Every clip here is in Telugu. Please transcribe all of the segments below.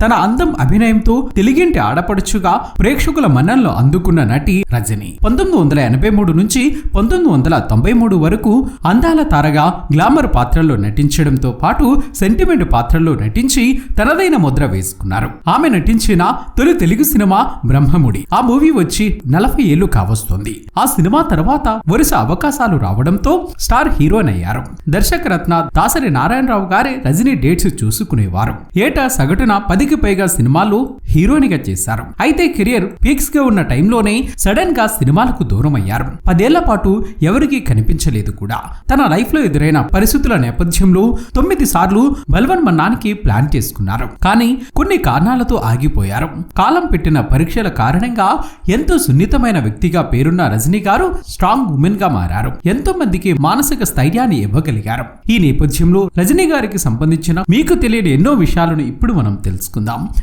తన అందం అభినయంతో తెలుగింటి ఆడపడుచుగా ప్రేక్షకుల మన్ననలు అందుకున్న నటి రజని 1983 నుంచి 1993 వరకు అందాల తారగా గ్లామర్ పాత్రల్లో నటించడంతో పాటు సెంటిమెంట్ పాత్రల్లో నటించి తనదైన ముద్ర వేసుకున్నారు. ఆమె నటించిన తొలి తెలుగు సినిమా బ్రహ్మముడి. ఆ మూవీ వచ్చి 40 ఏళ్లు కావస్తోంది. ఆ సినిమా తర్వాత వరుస అవకాశాలు రావడంతో స్టార్ హీరోయిన్ అయ్యారు. దర్శకరత్న దాసరి నారాయణరావు గారే రజనీ డేట్స్ చూసుకునేవారు. ఏటా సగటున 10కి పైగా సినిమాలు హీరోయిన్గా చేశారు. అయితే కెరియర్ పీక్స్ గా ఉన్న టైంలోనే సడన్ గా సినిమాలకు దూరం అయ్యారు. 10 ఏళ్ల పాటు ఎవరికీ కనిపించలేదు కూడా. తన లైఫ్ లో ఎదురైన పరిస్థితుల నేపథ్యంలో 9 సార్లు బల్వన్ మన్నానికి ప్లాన్ చేసుకున్నారు. కానీ కొన్ని కారణాలతో ఆగిపోయారు. కాలం పెట్టిన పరీక్షల కారణంగా ఎంతో సున్నితమైన వ్యక్తిగా పేరున్న రజనీ గారు స్ట్రాంగ్ ఉమెన్ గా మారారు. ఎంతో మందికి మానసిక స్థైర్యాన్ని ఇవ్వగలిగారు. ఈ నేపథ్యంలో రజనీ గారికి సంబంధించిన మీకు తెలియని ఎన్నో విషయాలను ఇప్పుడు మనం తెలుసుకుందాం.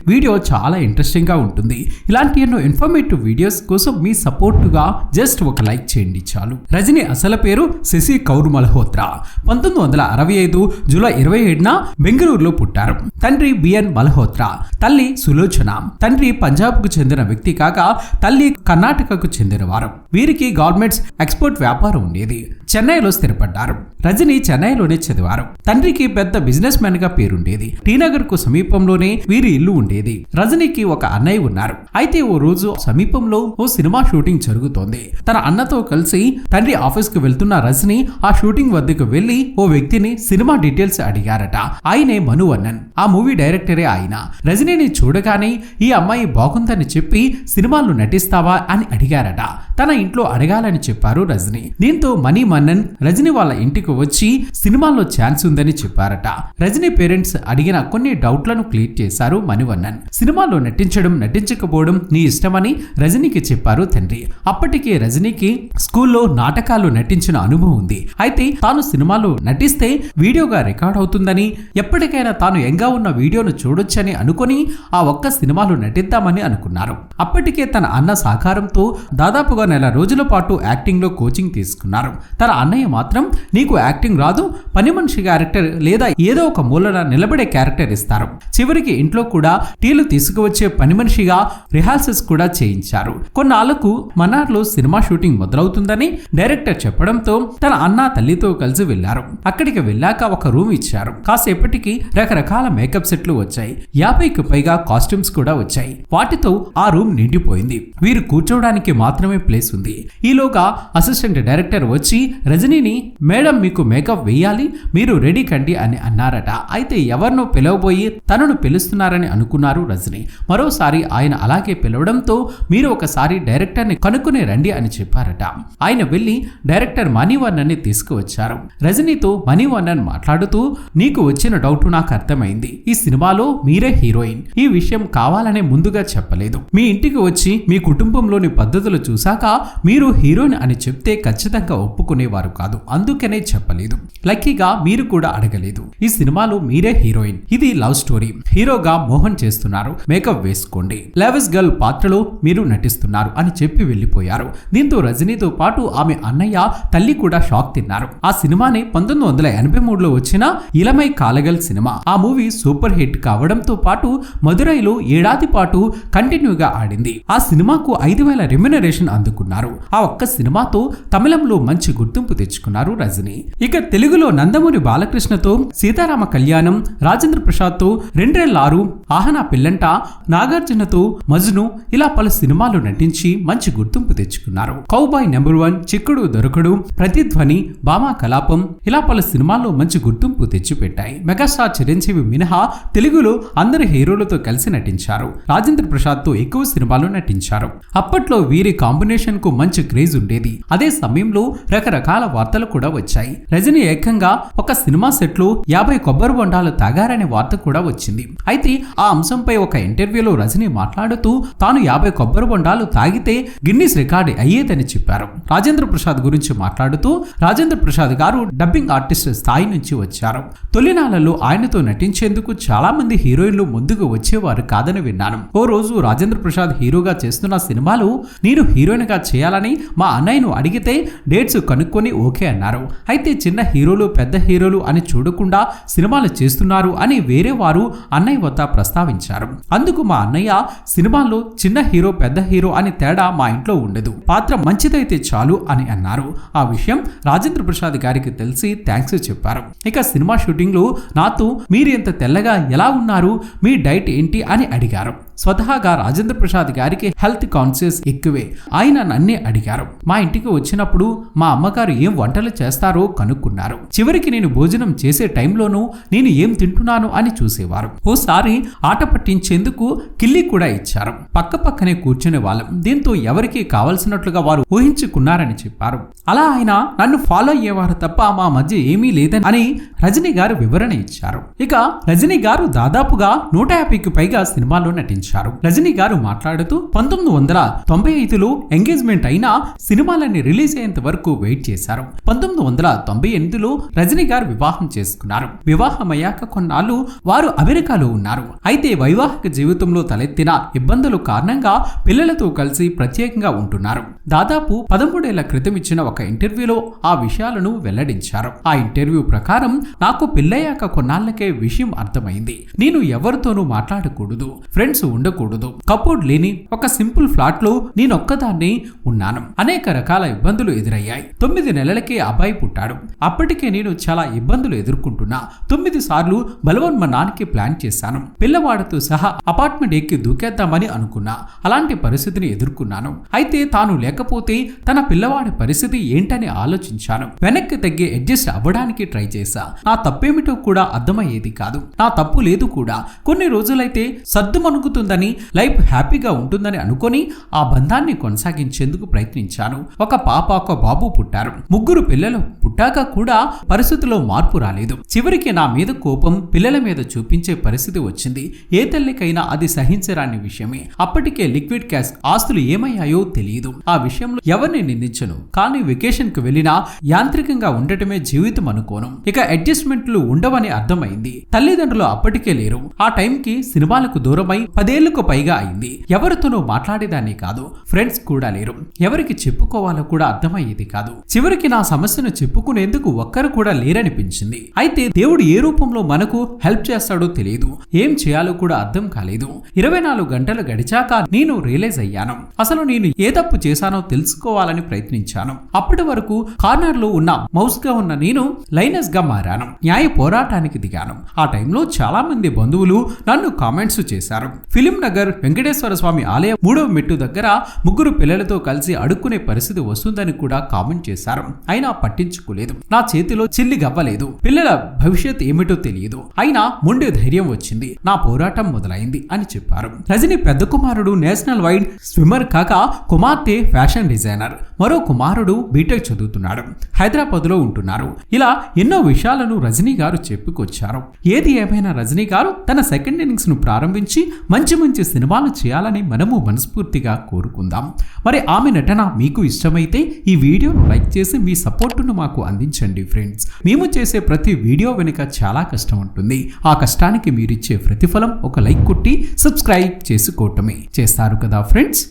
వీడియో చాలా ఇంట్రెస్టింగ్ గా ఉంటుంది. ఇలాంటి ఎన్నో ఇన్ఫర్మేటివ్ వీడియోస్ కోసం మీ సపోర్ట్ గా జస్ట్ ఒక లైక్ చేయండి చాలు. రజనీ అసలు పేరు శశి కౌర్ మల్హోత్రా. 1965 జూలై 27న బెంగళూరులో పుట్టారు. తండ్రి బిఎన్ మల్హోత్రా, తల్లి సులోచన. తండ్రి పంజాబ్ కు చెందిన వ్యక్తి కాగా తల్లి కర్ణాటకకు చెందినవారు. వీరికి గవర్నమెంట్స్ ఎక్స్పోర్ట్ వ్యాపారం ఉండేది. చెన్నైలో స్థిరపడ్డారు. రజనీ చెన్నైలోనే చదివారు. తండ్రికి పెద్ద బిజినెస్ మ్యాన్ గా పేరుండేది. టీనగర్ కు సమీపంలోనే వీరి ఇల్లు ఉండేది. రజనీకి ఒక అన్నయ్య ఉన్నారు. అయితే ఓ రోజు సమీపంలో ఓ సినిమా షూటింగ్ జరుగుతోంది. తన అన్నతో కలిసి తండ్రి ఆఫీస్ కు వెళ్తున్న రజనీ ఆ షూటింగ్ వద్దకు వెళ్లి ఓ వ్యక్తిని సినిమా డీటెయిల్స్ అడిగారట. ఆయనే మనువన్నన్. ఆ మూవీ డైరెక్టరే ఆయన. రజనీని చూడగానే ఈ అమ్మాయి బాగుందని చెప్పి సినిమాల్లో నటిస్తావా అని అడిగారట. తన ఇంట్లో అడగాలని చెప్పారు రజనీ. దీంతో మణివన్నన్ రజనీ వాళ్ళ ఇంటికి వచ్చి సినిమాల్లో ఛాన్స్ ఉందని చెప్పారట. రజనీ పేరెంట్స్ అడిగిన కొన్ని డౌట్లను క్లియర్ చేశారు మణివన్నన్. సినిమాలో నటించడం నటించకపోవడం నీ ఇష్టమని రజనీకి చెప్పారు తండ్రి. అప్పటికే రజనీకి స్కూల్లో నాటకాలు నటించిన అనుభవం ఉంది. అయితే తాను సినిమాలో నటిస్తే వీడియోగా రికార్డ్ అవుతుందని, ఎప్పటికైనా తాను యంగా ఉన్న వీడియోను చూడొచ్చని అనుకుని ఆ ఒక్క సినిమాలో నటిద్దామని అనుకున్నారు. అప్పటికే తన అన్న సహకారంతో దాదాపుగా 4 రోజుల పాటు యాక్టింగ్ లో కోచింగ్ తీసుకున్నారు. తన అన్నయ్య మాత్రం నీకు యాక్టింగ్ రాదు, పని మనిషి క్యారెక్టర్ లేదా ఏదో ఒక మూలన నిలబడే క్యారెక్టర్ ఇస్తారు. చివరికి ఇంట్లో కూడా టీలు తీసుకువచ్చే పని మనిషిగా రిహార్సల్స్ కూడా చేయించారు. కొన్నాళ్లకు మన్నార్లో సినిమా షూటింగ్ మొదలవుతుందని డైరెక్టర్ చెప్పడంతో తన అన్న తల్లితో కలిసి వెళ్లారు. అక్కడికి వెళ్ళాక ఒక రూమ్ ఇచ్చారు. కాసేపటికి రకరకాల మేకప్ సెట్లు వచ్చాయి. 50కి పైగా కాస్ట్యూమ్స్ కూడా వచ్చాయి. వాటితో ఆ రూమ్ నిండిపోయింది. వీరు కూర్చోవడానికి మాత్రమే ప్లేస్ ఉంది. ఈలోగా అసిస్టెంట్ డైరెక్టర్ వచ్చి రజనీని, మేడం మీకు మేకప్ వేయాలి, మీరు రెడీ కండి అని అన్నారట. అయితే ఎవరినో పిలవబోయి తనను పిలుస్తున్నారని అనుకున్నారు రజనీ. మరోసారి ఆయన అలాగే పిలవడంతో మీరు ఒకసారి డైరెక్టర్ని కనుక్కుని రండి అని చెప్పారట. ఆయన వెళ్లి డైరెక్టర్ మణివన్నన్ని తీసుకువచ్చారు. రజనీతో మణివన్నన్ మాట్లాడుతూ, నీకు వచ్చిన డౌట్ నాకు అర్థమైంది. ఈ సినిమాలో మీరే హీరోయిన్. ఈ విషయం కావాలనే ముందుగా చెప్పలేదు. మీ ఇంటికి వచ్చి మీ కుటుంబంలోని పద్ధతులు చూశాక మీరు హీరోయిన్ అని చెప్తే ఖచ్చితంగా ఒప్పుకునేవారు కాదు. అందుకనే చెప్పలేదు. లక్కీగా మీరు కూడా అడగలేదు. ఈ సినిమాలో మీరే హీరోయిన్. ఇది లవ్ స్టోరీ. హీరోగా మోహన్ చేస్తున్నారు. మేకప్ వేసుకోండి. లెవెస్ గర్ల్ పాత్రలో మీరు నటిస్తున్నారు అని చెప్పి వెళ్లిపోయారు. దీంతో రజనీతో పాటు ఆమె అన్నయ్య, తల్లి కూడా షాక్ తిన్నారు. ఆ సినిమానే 1983లో వచ్చిన ఇలమై కాలగల్ సినిమా. ఆ మూవీ సూపర్ హిట్ కావడంతో పాటు మదురైలో ఏడాది పాటు కంటిన్యూగా ఆడింది. ఆ సినిమాకు 5,000 రెమ్యునరేషన్ అందుకున్నారు. ఆ ఒక్క సినిమాతో తమిళంలో మంచి గుర్తింపు తెచ్చుకున్నారు రజనీ. ఇక తెలుగులో నందమూరి బాలకృష్ణతో సీతారామ కళ్యాణం, రాజేంద్ర ప్రసాద్ తో 2.6, ఆహనా పిల్లంట, నాగార్జునతో మజ్ను ఇలా పలు సినిమాలు నటించి మంచి గుర్తింపు తెచ్చుకున్నారు. కౌబాయ్ నెంబర్ 1, చిక్కుడు దొరకడు, ప్రతిధ్వని, భామా కలాపం ఇలా పలు సినిమాల్లో మంచి గుర్తింపు తెచ్చిపెట్టాయి. మెగాస్టార్ చిరంజీవి మినహా తెలుగులో అందరు హీరోలతో కలిసి నటించారు. రాజేంద్ర ప్రసాద్ తో ఎక్కువ సినిమాలు నటించారు. అప్పట్లో వీరి కాంబినేషన్ కు మంచి క్రేజ్ ఉండేది. అదే సమయంలో రకరకాల వార్తలు కూడా వచ్చాయి. రజనీ ఏకంగా ఒక సినిమా సెట్ లో 50 కొబ్బరి బొండాలు తాగారనే వార్త కూడా వచ్చింది. అయితే ఆ అంశంపై ఒక ఇంటర్వ్యూలో రజనీ మాట్లాడుతూ తాను 50 కొబ్బరి బొండాలు తాగితే గిన్నిస్ రికార్డ్ అయ్యేదని చెప్పారు. రాజేంద్ర ప్రసాద్ గురించి మాట్లాడుతూ, రాజేంద్ర ప్రసాద్ గారు డబ్బింగ్ ఆర్టిస్ట్ స్థాయి నుంచి వచ్చారు. తొలినాళ్లలో ఆయనతో నటించేందుకు చాలా మంది హీరోయిన్లు ముందుకు వచ్చేవారు కాదని విన్నాను. ఓ రోజు రాజేంద్ర ప్రసాద్ హీరోగా చేస్తున్న సినిమాలో నేను హీరోయిన్ గా చేయాలని మా అన్నయ్యను అడిగితే డేట్స్ కనుక్కు కనుక్కొని ఓకే అన్నారు. అయితే చిన్న హీరోలు పెద్ద హీరోలు అని చూడకుండా సినిమాలు చేస్తున్నారు అని వేరే వారు అన్నయ్య వద్ద ప్రస్తావించారు. అందుకు మా అన్నయ్య, సినిమాల్లో చిన్న హీరో పెద్ద హీరో అని తేడా మా ఇంట్లో ఉండదు, పాత్ర మంచిదైతే చాలు అని అన్నారు. ఆ విషయం రాజేంద్ర ప్రసాద్ గారికి తెలిసి థ్యాంక్స్ చెప్పారు. ఇక సినిమా షూటింగ్ లో నాతో మీరు ఇంత తెల్లగా ఎలా ఉన్నారు, మీ డైట్ ఏంటి అని అడిగారు. స్వతహాగా రాజేంద్ర ప్రసాద్ గారికి హెల్త్ కాన్షియస్ ఎక్కువే. ఆయన నన్నే అడిగారు. మా ఇంటికి వచ్చినప్పుడు మా అమ్మగారు ఏం వంటలు చేస్తారో కనుక్కున్నారు. చివరికి నేను భోజనం చేసే టైంలోనూ నేను ఏం తింటున్నాను అని చూసేవారు. ఓసారి ఆట పట్టించేందుకు కిల్లి కూడా ఇచ్చారు. పక్క పక్కనే కూర్చునే వాళ్ళం. దీంతో ఎవరికి కావలసినట్లుగా వారు ఊహించుకున్నారని చెప్పారు. అలా ఆయన నన్ను ఫాలో అయ్యేవారు తప్ప మా మధ్య ఏమీ లేదని అని రజనీ గారు వివరణ ఇచ్చారు. ఇక రజనీ గారు దాదాపుగా 150కి పైగా సినిమాల్లో నటించారు. రజనీ గారు మాట్లాడుతూ 1995లో ఎంగేజ్మెంట్ అయినా సినిమాలన్నీ రిలీజ్ అయ్యేంత వరకు వెయిట్ చేశారు. 1998లో రజనీ గారు వివాహం చేసుకున్నారు. వివాహమయ్యాక కొన్నాళ్ళు వారు అమెరికాలో ఉన్నారు. అయితే వైవాహిక జీవితంలో తలెత్తిన ఇబ్బందుల కారణంగా పిల్లలతో కలిసి ప్రత్యేకంగా ఉంటున్నారు. దాదాపు 13 ఏళ్ల క్రితం ఇచ్చిన ఒక ఇంటర్వ్యూలో ఆ విషయాలను వెల్లడించారు. ఆ ఇంటర్వ్యూ ప్రకారం నాకు పెళ్ళయ్యాక కొన్నాళ్లకే విషయం అర్థమైంది. నేను ఎవరితోనూ మాట్లాడకూడదు, ఫ్రెండ్స్ ఉండకూడదు, కబోర్డ్ లేని ఒక సింపుల్ ఫ్లాట్ లో నేనొక్కదాన్ని ఉన్నాను. అనేక రకాల ఇబ్బందులు ఎదురయ్యాయి. 9 నెలలకే అబ్బాయి పుట్టాడు. అప్పటికే నేను చాలా ఇబ్బందులు ఎదుర్కొంటున్నా. 9 సార్లు బలవన్మరణానికి ప్లాన్ చేశాను. పిల్లవాడితో సహా అపార్ట్మెంట్ ఎక్కి దూకేద్దామని అనుకున్నా. అలాంటి పరిస్థితిని ఎదుర్కొన్నాను. అయితే తాను లేకపోతే తన పిల్లవాడి పరిస్థితి ఏంటని ఆలోచించాను. వెనక్కి తగ్గి అడ్జస్ట్ అవ్వడానికి ట్రై చేశా. నా తప్పేమిటో కూడా అర్థమయ్యేది కాదు. నా తప్పు లేదు కూడా. కొన్ని రోజులైతే సర్దుమణుగుతుందని, లైఫ్ హ్యాపీగా ఉంటుందని అనుకొని ఆ బంధాన్ని కొనసాగించేందుకు ప్రయత్నించాను. ఒక పాప ఒక బాబు పుట్టారు. 3 పిల్లలు పుట్టాక కూడా పరిస్థితిలో మార్పు రాలేదు. చివరికి నా మీద కోపం పిల్లల మీద చూపించే పరిస్థితి వచ్చింది. ఏ తల్లికైనా అది సహించరాని విషయమే. అప్పటికే లిక్విడ్ క్యాష్ ఆస్తులు ఏమయ్యాయో తెలియదు. ఆ విషయంలో ఎవరిని నిందించను. కానీ వెకేషన్ కు వెళ్ళినా యాంత్రికంగా ఉండటమే జీవితం అనుకోను. ఇక అడ్జస్ట్మెంట్లు ఉండవని అర్థమైంది. తల్లిదండ్రులు అప్పటికే లేరు. ఆ టైంకి సినిమాలకు దూరమై 10 ఏళ్లకు పైగా అయింది. ఎవరితోనూ మాట్లాడేదాన్ని కాదు. ఫ్రెండ్స్ కూడా లేరు. ఎవరికి చెప్పుకోవాలో కూడా అర్థమయ్యేది కాదు. చివరికి నా సమస్యను చెప్పుకునేందుకు ఒక్కరు కూడా లేరనిపించింది. అయితే దేవుడు ఏ రూపంలో మనకు హెల్ప్ చేస్తాడో తెలియదు. ఏం చేయాలో కూడా అర్థం కాలేదు. 24 గంటలు గడిచాక నేను రియలైజ్ అయ్యాను. అసలు నేను ఏ తప్పు చేశానో తెలుసుకోవాలని ప్రయత్నించాను. అప్పటి వరకు కార్నర్ లో ఉన్న మౌస్ గా ఉన్న నేను లైనస్ గా మారాను. న్యాయ పోరాటానికి దిగాను. ఆ టైంలో చాలా మంది బంధువులు నన్ను కామెంట్స్ చేశారు. ఫిలిం నగర్ వెంకటేశ్వర స్వామి ఆలయం 3వ మెట్టు దగ్గర 3 పిల్లలతో కలిసి అడుక్కునే పరిస్థితి వస్తుందని కూడా కామెంట్ చేశారు. అయినా పట్టించుకోలేదు. నా చేతిలో చిల్లి గవ్వలేదు. పిల్లల భవిష్యత్ ఏమిటో తెలియదు. అయినా మొండి ధైర్యం వచ్చింది. నా పోరాటం మొదలైంది అని చెప్పారు. రజనీ పెద్ద కుమారుడు నేషనల్ వైడ్ స్విమ్మర్ కాక కుమార్తె ఫ్యాషన్ డిజైనర్. మరో కుమారుడు బీటెక్ చదువుతున్నాడు. హైదరాబాద్ లో ఉంటున్నారు. ఇలా ఎన్నో విషయాలను రజనీ గారు చెప్పుకొచ్చారు. ఏది ఏమైనా రజనీ గారు తన సెకండ్ ఇన్నింగ్స్ ను ప్రారంభించి మంచి మంచి సినిమాలు చేయాలని మనము మనస్ఫూర్తిగా కోరుకుందాం. మరి ఆమె నటన మీకు ఇష్టమైతే ఈ వీడియోను లైక్ చేసి మీ సపోర్టును మాకు అందించండి ఫ్రెండ్స్. మేము చేసే ప్రతి వీడియో వెనుక చాలా కష్టం ఉంటుంది. ఆ కష్టానికి మీరిచ్చే ప్రతిఫలం ఒక లైక్ కొట్టి సబ్స్క్రైబ్ చేసుకోవటమే. చేస్తారు కదా ఫ్రెండ్స్.